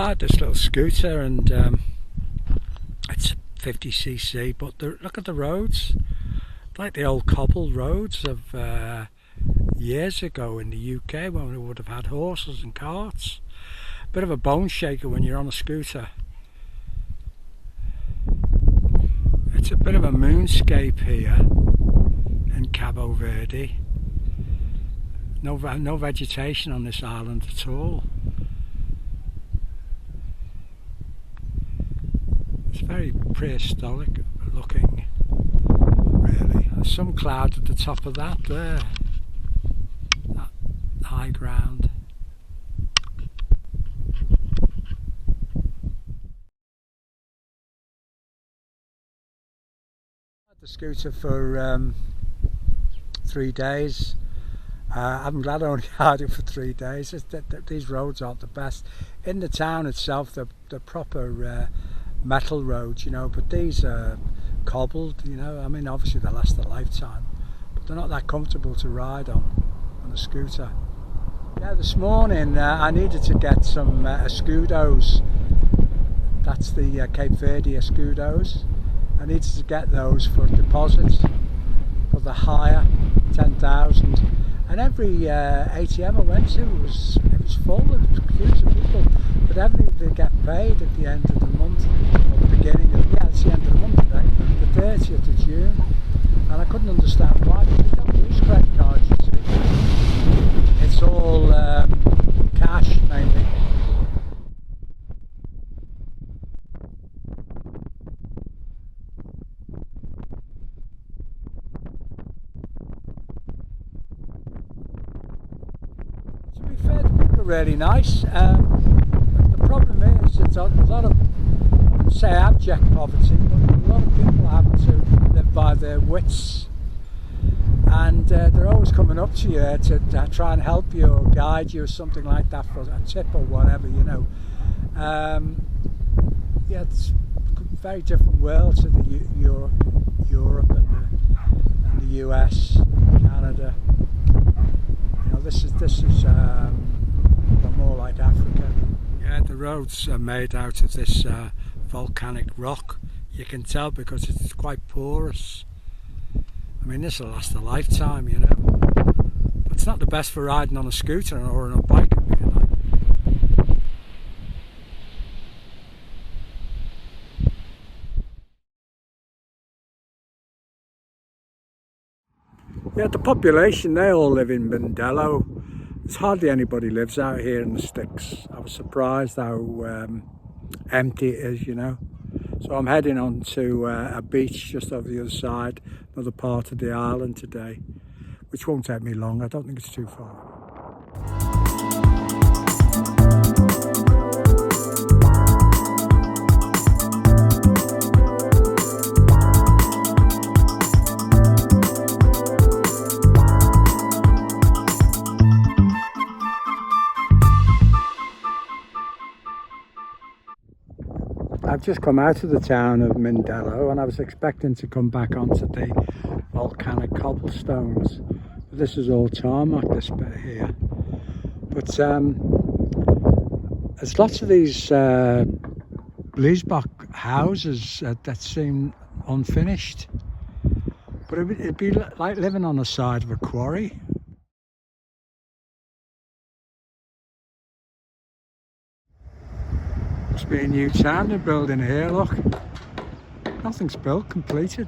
tried this little scooter, and it's 50cc, but look at the roads, like the old cobbled roads of years ago in the UK when we would have had horses and carts. Bit of a bone shaker when you're on a scooter. It's a bit of a moonscape here in Cabo Verde. No vegetation on this island at all. It's very prehistoric looking, really. There's some cloud at the top of that there, that high ground. I had the scooter for 3 days. I'm glad I only had it for 3 days. These roads aren't the best. In the town itself, they're proper metal roads, you know, but these are cobbled, you know. I mean, obviously they last a lifetime, but they're not that comfortable to ride on a scooter. Yeah, this morning I needed to get some escudos. That's the Cape Verde escudos. I needed to get those for deposits for the hire, 10,000. And every ATM I went to, it was full. There was queues of people, but everything they get paid at the end of the month, or the beginning of, yeah, it's the end of the month today, the 30th of June. And I couldn't understand why, because they don't use credit cards, you see. It's all cash mainly. Really nice. The problem is it's a lot of, I wouldn't say abject poverty, but a lot of people are having to live by their wits, and they're always coming up to you to try and help you or guide you or something like that for a tip or whatever, you know. Yeah, it's a very different world to the Europe and the US, Canada. You know, this is more like Africa. Yeah, the roads are made out of this volcanic rock. You can tell because it's quite porous. I mean, this will last a lifetime, you know. But it's not the best for riding on a scooter or on a bike. Yeah, the population, they all live in Mindelo. There's hardly anybody lives out here in the sticks. I was surprised how empty it is, you know. So I'm heading on to a beach just over the other side, another part of the island today, which won't take me long. I don't think it's too far. I've just come out of the town of Mindelo, and I was expecting to come back onto the volcanic cobblestones. This is all tarmac, this bit here. But there's lots of these Bliesbach houses that seem unfinished. But it'd be like living on the side of a quarry. Must be a new town they're building here, look. Nothing's built, completed.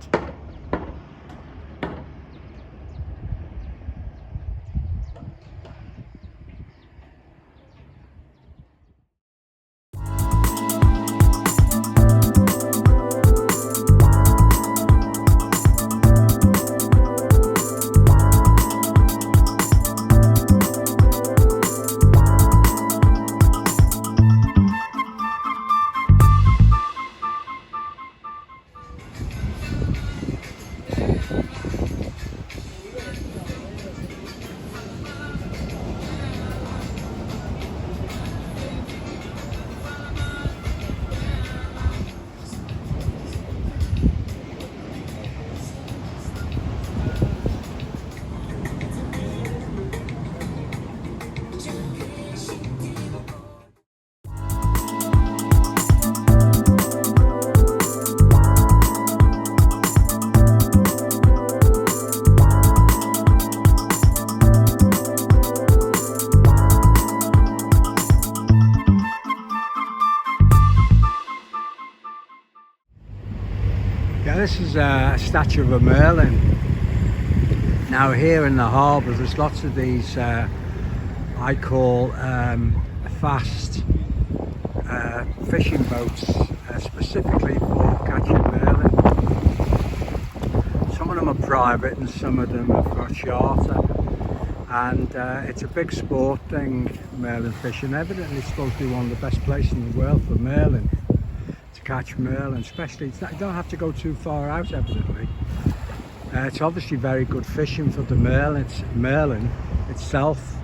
is a statue of a merlin. Now here in the harbour there's lots of these I call fast fishing boats, specifically for catching merlin. Some of them are private and some of them are for charter, and it's a big sport thing, merlin fishing. Evidently it's supposed to be one of the best places in the world for merlin, to catch merlin, especially. You don't have to go too far out, evidently. It's obviously very good fishing for the merlin itself,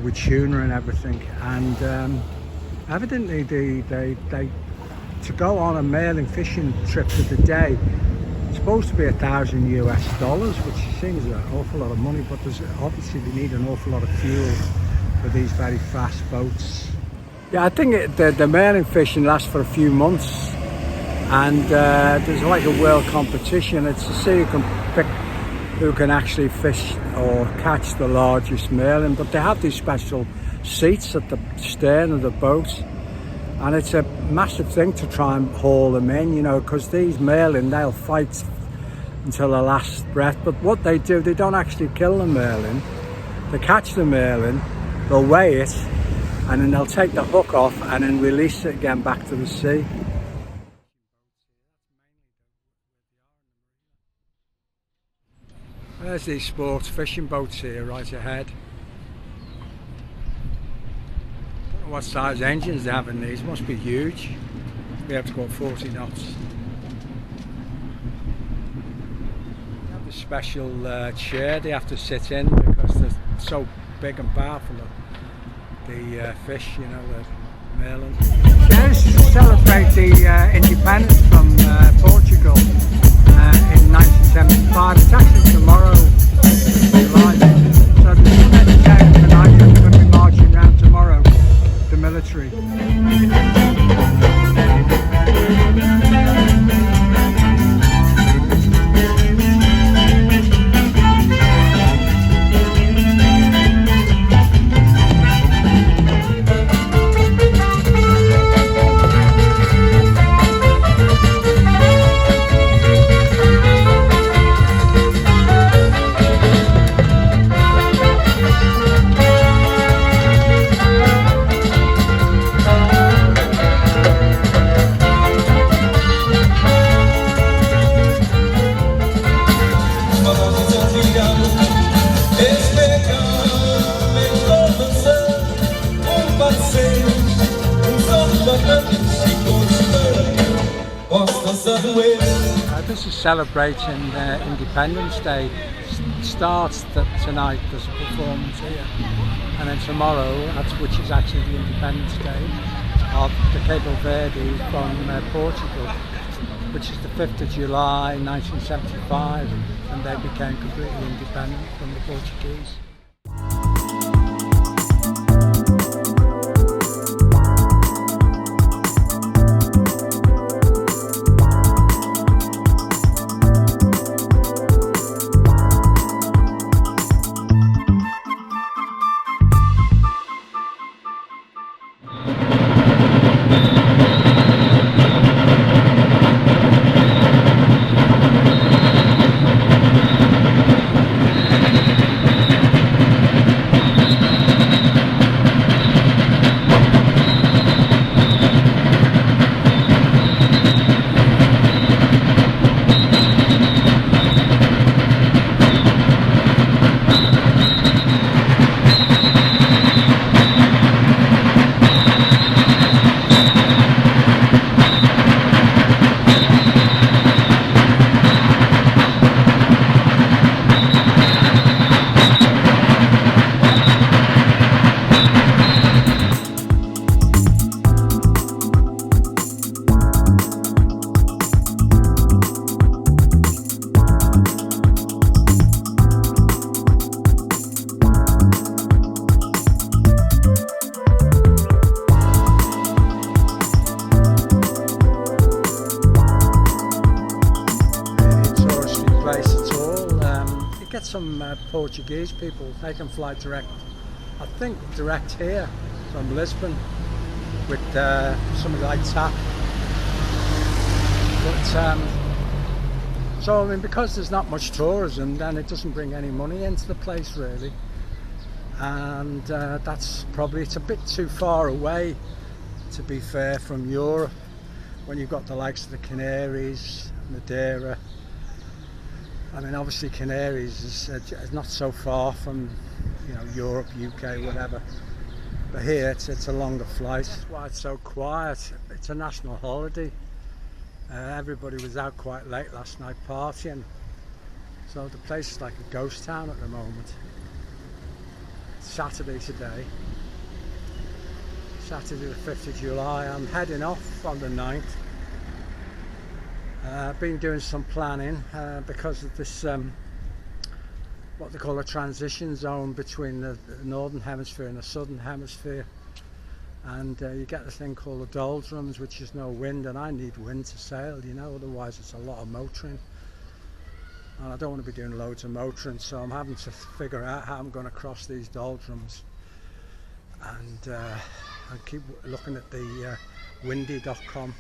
with tuna and everything. And evidently they to go on a merlin fishing trip for the day, it's supposed to be $1,000 US, which seems an awful lot of money, but obviously they need an awful lot of fuel for these very fast boats. Yeah, I think the merlin fishing lasts for a few months, and there's like a world competition. It's to see who can actually fish or catch the largest merlin. But they have these special seats at the stern of the boat, and it's a massive thing to try and haul them in, you know, because these merlin, they'll fight until the last breath. But what they do, they don't actually kill the merlin. They catch the merlin, they'll weigh it, and then they'll take the hook off and then release it again back to the sea. There's these sports fishing boats here right ahead. Don't know what size engines they have in these, must be huge. We have to go at 40 knots. They have a special chair they have to sit in because they're so big and powerful, the fish, you know, the merlin. Yes, to celebrate the independence from Portugal in 1975. It's actually tomorrow, July. So there's many days tonight that we're going to be marching around tomorrow, the military. This is celebrating Independence Day. Starts tonight, there's a performance here, and then tomorrow, which is actually the Independence Day of the Cape Verde from Portugal, which is the 5th of July 1975, and they became completely independent from the Portuguese. Some Portuguese people, they can fly direct, I think direct here from Lisbon with something like TAP. But So I mean, because there's not much tourism, then it doesn't bring any money into the place really, and that's probably, it's a bit too far away, to be fair, from Europe, when you've got the likes of the Canaries, Madeira. I mean, obviously Canaries is not so far from, you know, Europe, UK, whatever. But here it's a longer flight. That's why it's so quiet. It's a national holiday. Everybody was out quite late last night partying. So the place is like a ghost town at the moment. It's Saturday today. Saturday the 5th of July. I'm heading off on the 9th. I've been doing some planning because of this what they call a transition zone between the northern hemisphere and the southern hemisphere, and you get this thing called the doldrums, which is no wind, and I need wind to sail, you know, otherwise it's a lot of motoring, and I don't want to be doing loads of motoring, so I'm having to figure out how I'm going to cross these doldrums, and I keep looking at the windy.com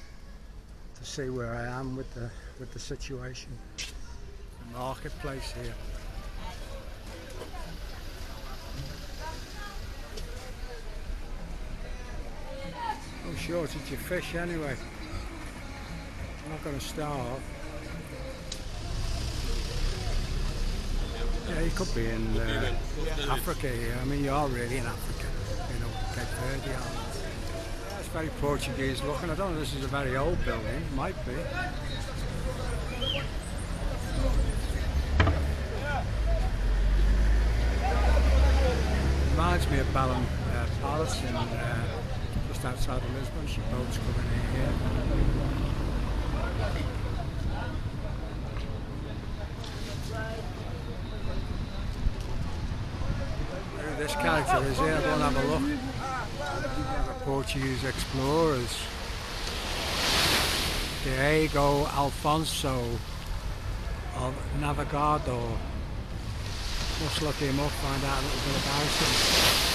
to see where I am with the situation. The marketplace here. No shortage of fish anyway. I'm not going to starve. Yeah, you could be in Africa here. I mean, you are really in Africa. You know, Cape Verde Islands. Yeah, it's very Portuguese looking. I don't know if this is a very old building. It might be. Reminds me of Ballon Palace in just outside of Lisbon. She boats coming in here. Who this character is here, go and have a look. The Portuguese explorers. Diego Alfonso of Navegado. Let's look him up, find out a little bit about him.